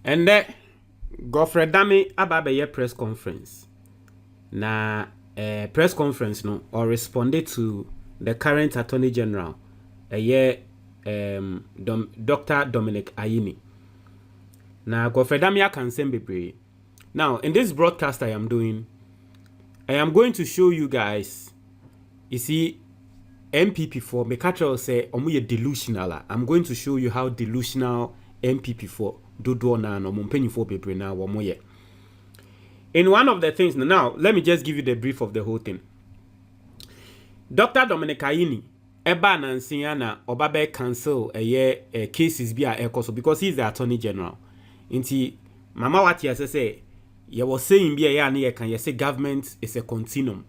And then Godfred Dame ababeye press conference. Na press conference no or responded to the current Attorney General, Dr. Dr Ayine. Now Godfred Dame can send bebre. Now in this broadcast I am doing, I am going to show you guys. You see, MPP4 Mekacho say omuye delusional. I'm going to show you how delusional MPP4 do na no mumpenifo bebre na womoye. In one of the things, now let me just give you the brief of the whole thing. Dr. Ayine eba nansiya na obabe cancel cases bi a ekoso because he's the Attorney General. Inti mama wati say ye was saying bi ya na ye kan ye say government is a continuum.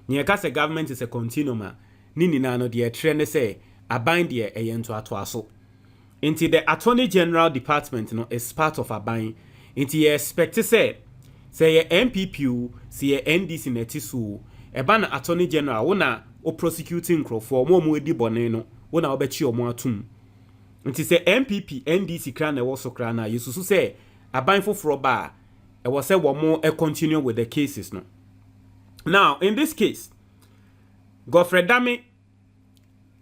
Ni ka say government is a continuum nini na no de trend say aban de yento ato aso. Inti the Attorney General department no is part of aban. Inti ye expect say ye MPP si ye NDC netisu eba na Attorney General wona o prosecuting crofo mo edi bone no wona obechi omo atum. Nti say MPP NDC kra na wo so kra na yesusu say aban foforo ba e was say wo mo continue with the cases no. Now in this case Godfred Dame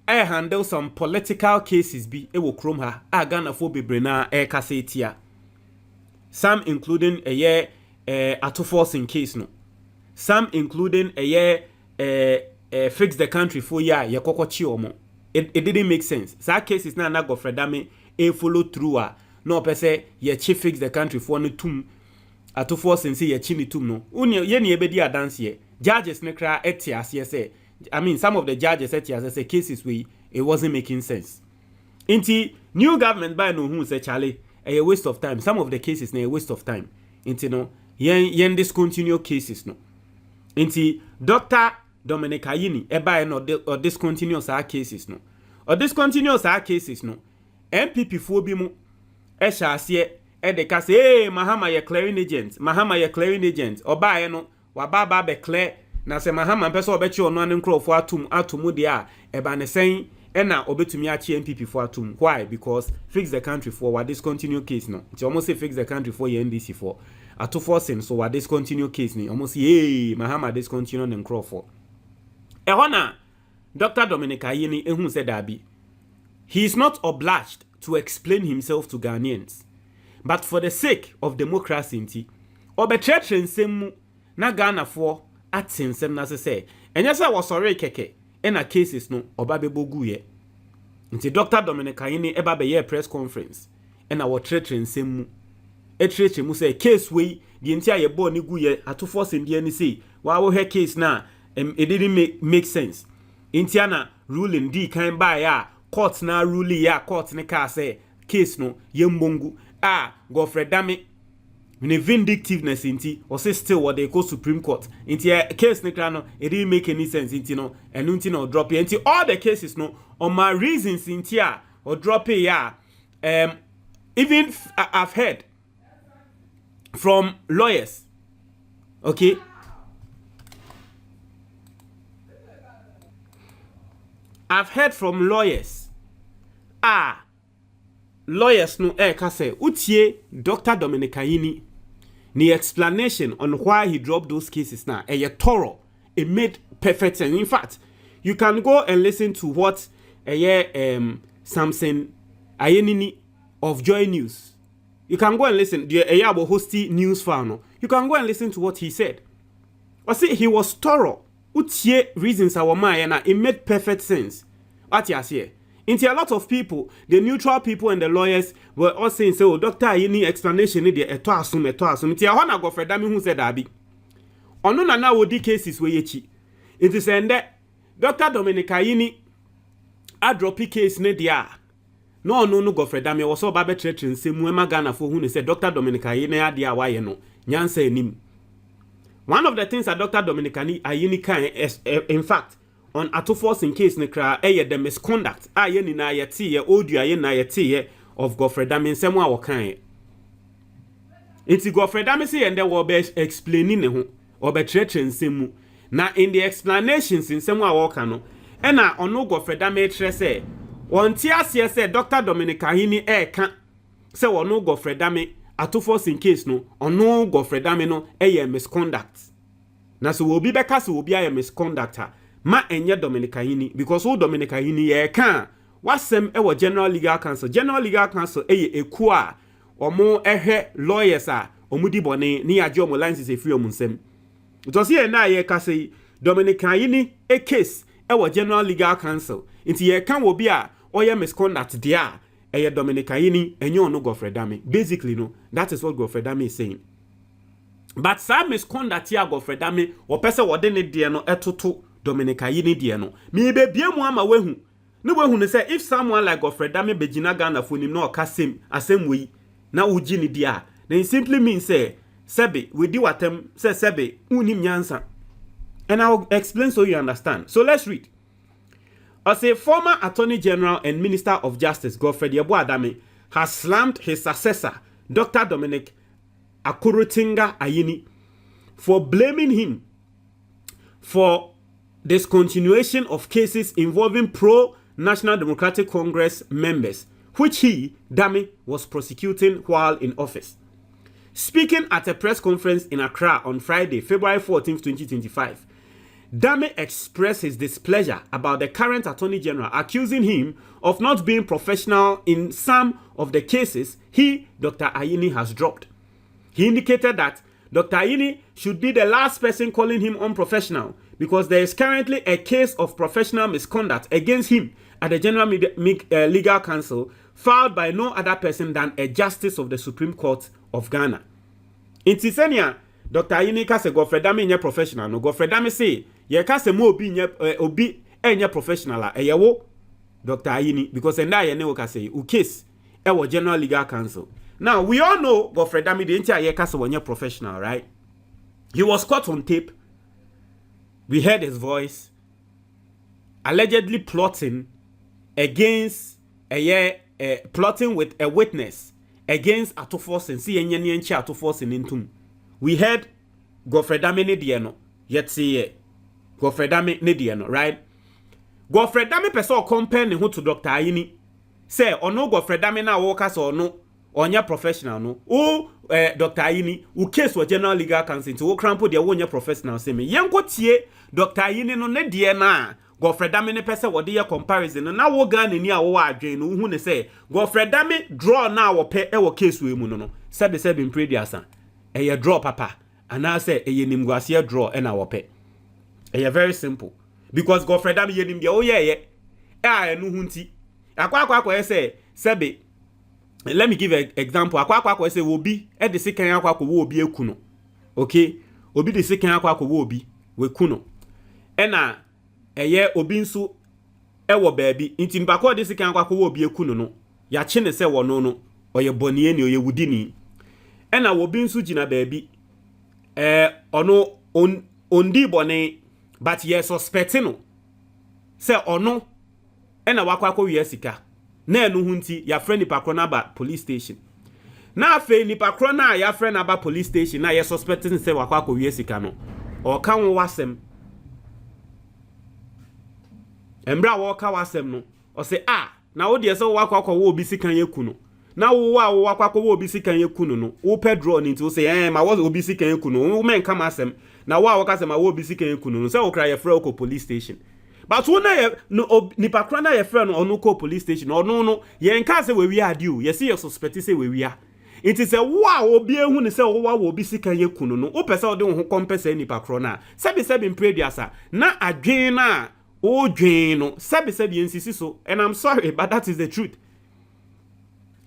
handle some political cases bi e wo krom ha Ghana fo bebre na kasa etia, some including Ato Forson case no, some including fix the country for ye kokochi omo. It didn't make sense. That cases na Godfred Dame follow through no pese ye chief fix the country for no tum Ato Forson say ye chini tum no unye ye ni ebedi adanse ye judges ne kra etias ye say, I mean some of the judges etias say cases we it wasn't making sense. Inti new government by no who say Charlie a waste of time. Some of the cases na a waste of time. Inti no yen discontinue cases no. Inti Dr. Ayine eba no or discontinue our cases no. Or discontinue our cases no. MPP fo bi mu sha ase de ka say Mahama ye clearing agent. Mahama ye clearing agent. Oba no wa ba be clear na say Mahama pese obechi ono an nkrofo atum de a eba ne sen na obetumi achi MPP for atum. Why? Because fix the country for what discontinue case no. It's almost say fix the country for ye NDC for Ato Forson so what discontinue case ni almost hey Mahama discontinue ne nkrofo. Ehona Dr. Ayine ehun said abi he is not obliged to explain himself to Ghanaians, but for the sake of democracy nti obetreten semu na Ghana for atensem na say enya say was sorry keke na cases no obabebogu ye nti Dr. Ayine eba be ye press conference na wo treten semu etrete mu say case we di nti aye bo ni gu ye Ato Forson di ani say wa wo he case na it didn't make sense. Intiana ruling di kan ba ya court na ruling ya court ne ka say case no yembongu Godfred Dame ne vindictiveness inti or say still what they call Supreme Court inti case ne kra no it didn't make any sense inti no enu inti no drop inti all the cases no on my reasons inti or drop ya even I've heard from lawyers, okay. I've heard from lawyers. Lawyers no kase utie Dr. Ayine ni explanation on why he dropped those cases now. Thorough. It made perfect sense. In fact, you can go and listen to what Samson Ayine of Joy News. You can go and listen. The hosty news file. You can go and listen to what he said. I see he was thorough. Utie reasons our mind, it made perfect sense. What you say? Into a lot of people, the neutral people and the lawyers were all saying, so Dr. Ayine explanation ni de eto asum. Into a one Godfred Dame who said abi. Ono na na wodi cases we yechi. Into sende Dr. Ayine a dropi case ne dia. No Godfred Dame was so babe treating same we Ghana for who said Dr. Ayine a dia waye no. Nyansa enim. One of the things that Dr. Ayine can in fact on Ato Forson case ne kra the misconduct ye ni na yete ye audio ye na yete ye of Godfred Dame nsem a wo kan. Enti Godfred Dame say ende wo be explaining ne ho obe tretre nsem mu na in the explanations nsem a wo kan no e na ono Godfred Dame tre say won ti ase say Dr. Ayine kan say ono Godfred Dame Ato Forson case no ono Godfred Dame no misconduct. Na so obi beka se obi aye misconductor ma enye Dr Ayine because wo Dr Ayine ye ka wasem ewo General Legal Council. General Legal Council eku a omo lawyers a omudi bone ni agye omo license efiri omo nsem. To see na ye ka say Dr Ayine case ewo General Legal Council. Inti ye kan obi a oye misconduct dia Dr Ayine enye ono Godfred Dame. Basically no, that is what Godfred Dame is saying. But some misconduct here Godfred Dame or person wode ne de no etoto Dr Ayine de no. Me be bia mu ama wehu. No wehu ne say if someone like Godfred Dame begina Ghana for him no ka asem we na uji ne dia. Then simply means say sebe we do atem say sebe unim nyansa. And I'll explain so you understand. So let's read. As a former Attorney General and Minister of Justice, Godfred Dame has slammed his successor, Dr. Dominic Ayine, for blaming him for discontinuation of cases involving pro-National Democratic Congress members, which he, Dame, was prosecuting while in office. Speaking at a press conference in Accra on Friday, February 14, 2025, Dame expressed his displeasure about the current Attorney General, accusing him of not being professional in some of the cases he, Dr. Ayine, has dropped. He indicated that Dr. Ayine should be the last person calling him unprofessional because there is currently a case of professional misconduct against him at the General Legal Council filed by no other person than a justice of the Supreme Court of Ghana. In Tisenia, Dr. Ayine ka se Godfred Dame nye professional no. Godfred Dame say ye ka se mo obi nye professional a yewo Dr. Ayine because enda ye ne wo ka say u case e wo General Legal Council. Now we all know Godfred Dame the entire ye ka se wonye professional, right? He was caught on tape. We heard his voice allegedly plotting against plotting with a witness against Ato Forson. See enye nche Ato Forson intum. We heard Godfred Dame ne die no. Yet see Godfred Dame ne die no, right? Godfred Dame person compare ne ho to Dr. Ayine. Say ono Godfred Dame na wo ka so no onya professional no. O Dr. Ayine, u case wa General Legal Council to wo crampo de wo nya professional say me. Yenko tie Dr. Ayine no ne die na Godfred Dame ne pese wo de ye comparison no na wo Ghana ni a wo adwen no hu ne say Godfred Dame draw na wo pe e wo case we mu no no. Sebe in prediasa. Eye draw papa and I say eye nimguasie draw e na wope. Eye very simple because Godfred Dame ye nim de o ye enu hunti akwa say sebe. Let me give an example. Akwa say obi e de sekan akwa wo obi ekuno. Okay, obi de sekan akwa wo obi we kuno. Ena eye obi nso e wo baabi nti mpakwa de sekan akwa wo obi ekuno no ya che ne se wo no oye bonie ni oye wudini. Ena wobi nso gina baabi ono ondi bone but ye suspecting no se ono ena wakwa wi sika na enu hunti ya friend nipa krona ba police station na afi nipa krona ya friend aba police station na ye suspecting se wakwa wi sika no o kan wo wasem embra wo ka wasem no o se na wo de se wakwa wo obi sika yeku no na wo wakwa wo obi sika yeku no wo pedro ni nti wo se ma wo obi sika yeku no wo men kama asem na wo waka se ma wo obi sika yeku no se wo kra ye frɛ ko police station but wo na no nipa kra na ye frɛ no ono ko police station ono no ye nka se we wi ade o ye se ye suspect se we wi a it is a wo obi ehu ni se wo obi sika yeku no wo pese wo de ho compensate nipa kra na sebi mprediasa na adwen na o dwen no sebi nsisi so and I'm sorry but that is the truth.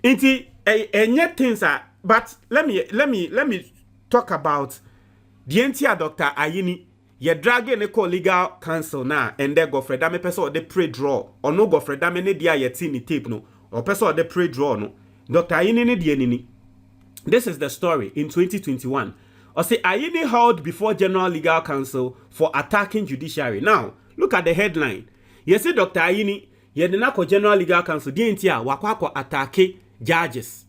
Inti enye things are, but let me talk about the entire Dr. Ayine ye drag ne call legal counsel na and there Godfred Dame person de pre draw or no Godfred Dame ne dia ye tin ni tape no or person de pre draw no Dr. Ayine ne dia ni. This is the story in 2021. Or say Ayine held before General Legal Council for attacking judiciary. Now look at the headline. You see Dr. Ayine ye de na ko General Legal Council di entia wakwa attacke judges.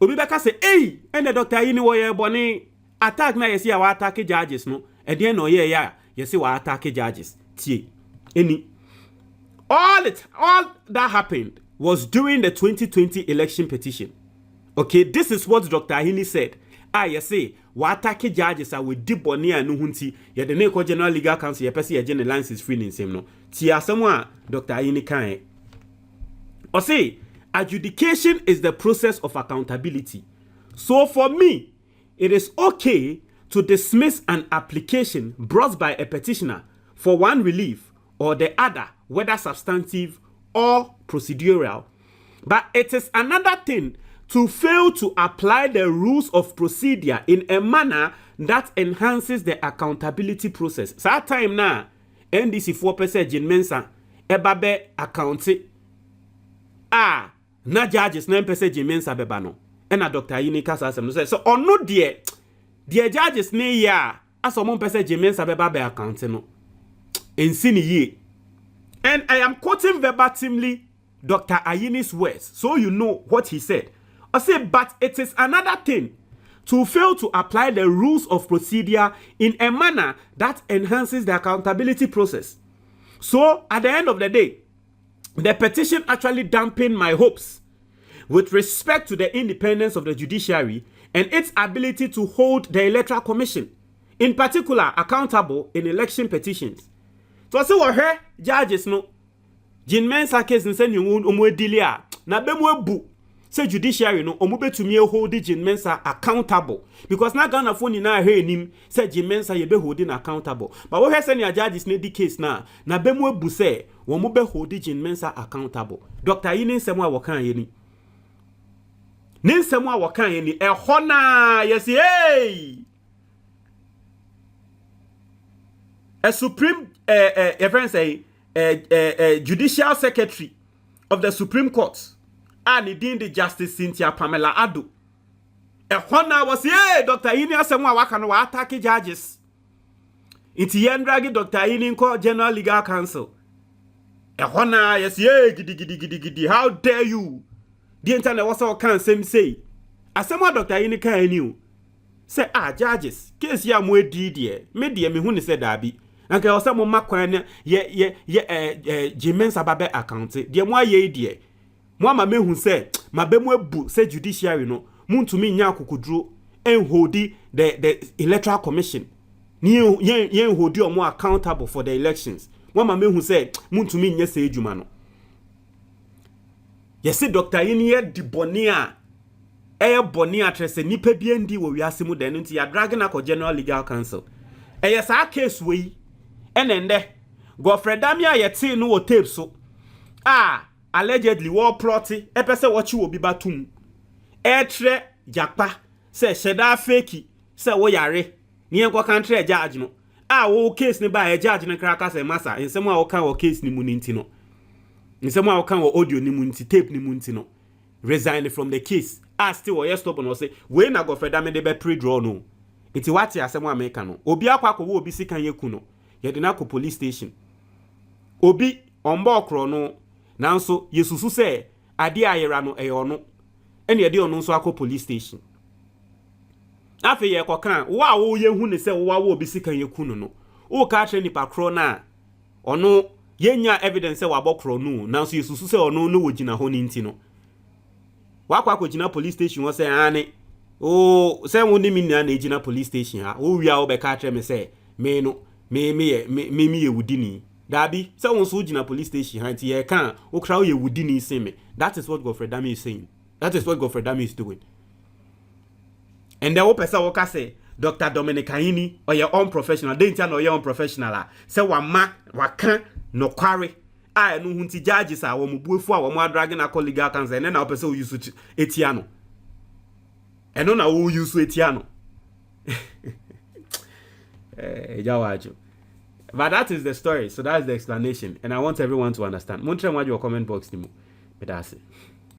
Obi beka say, hey, and the Dr. Ayine wo ye boni attack na yesi ya wa attack judges no. E de no ye ya yesi wa attack judges. Tie. Any. All that happened was during the 2020 election petition. Okay, this is what Dr. Ayine said. You say, what attack judges are with deep on near no hunti, yet the Neko General Legal Council, your person, general license free in same no. Tia someone, Dr. Ayine can. Or say, adjudication is the process of accountability. So for me, it is okay to dismiss an application brought by a petitioner for one relief or the other, whether substantive or procedural. But it is another thing to fail to apply the rules of procedure in a manner that enhances the accountability process. That time now, NDC 4% Jin Mensa, Ebabe accounted. Na judges 9% Jin Mensa bebano. And a Dr. Ayine Kasa say, so or no dear judges ne ya, as a mon person Jin Mensa bebabe accounting no. In sini ye. And I am quoting verbatimly Dr. Ayine's words, so you know what he said. I say, but it is another thing to fail to apply the rules of procedure in a manner that enhances the accountability process. So, at the end of the day, the petition actually dampened my hopes with respect to the independence of the judiciary and its ability to hold the Electoral Commission, in particular, accountable in election petitions. So, I say, well, here, judges no. Jin Mensa case nse ni omo edili a na bemu ebu say judiciary no omo betumi hold Jin Mensa accountable because na Ghana phone na he enim say Jin Mensa ye be holding accountable but we say ni judges na di case na bemu ebu say wo mo be hold Jin Mensa accountable. Dr. Ayine nsemu a wokan ye ni nsemu a wokan ye ni e ho na yes hey a supreme your friend say judicial secretary of the Supreme Court, and the Justice Cynthia Pamela Ado. Was Dr. Ayine someone wakano attack judges. It's Yendragi Dr. Ayine called General Legal Council. Yes, gidi. How dare you? The internet was all can same say. As someone Dr. Ayine can you say, judges, case ya mwe di me huni said dabi. Anke osa mo makwan ye Jin Mensa babe account de mo aye die mo ama mehu se mabemu ebu se judiciary no muntumi nya akukuduro enhodi the Electoral Commission ni yen hodi omo accountable for the elections mo ama mehu se muntumi nya se ejuma no yesi Dr. Ayine ye di boni a boni atrese nipa bi endi wo wiase mu den nti ya drag na ko General Legal Council sa case we enende Godfred Dame yeti no wo tape so allegedly war plotty epese wo chi obi batum etre japa se sheda fake se wo yare ni enko country judge no wo case ni ba judge na kraka se masa nsem a wo kan wo case ni mu ni nti no nsem a wo kan wo audio ni mu nti tape ni mu nti no resign from the case still wo yes stop no say we na Godfred Dame de be pre-draw no iti wati asem America no obi akwa wo obi sikan yeku no yede na ko police station obi omba okro no nanso yesusu se ade ayera no eyono ene yede ono nso akọ police station afi ye kokan wo yehu ne se wo obi sikan yeku no o ka tre nipa kro na ono yenya evidence se wabokro no nanso yesusu se ono no wogina ho ni nti no wakwa ko gina police station wo se ane say woni mi na ejina police station ha wo wia wo be ka tre me say me no me ye wudini dabi say won so ejina police station ha ti ye kan wo kra wo ye wudini say me. That is what Godfred Dame is saying. That is what Godfred Dame is doing. And then wo pesa wo ka say Dr. Dominic Ayine or your own professional dey ntia no your own professional say wa kan no kware no hunti judges wo mubuefu wo mo drag na legal counsel and na wo pesa wo use etiano. And on who use etiano. But that is the story. So that's the explanation. And I want everyone to understand. Montre mo your comment box ni mo. But that's it.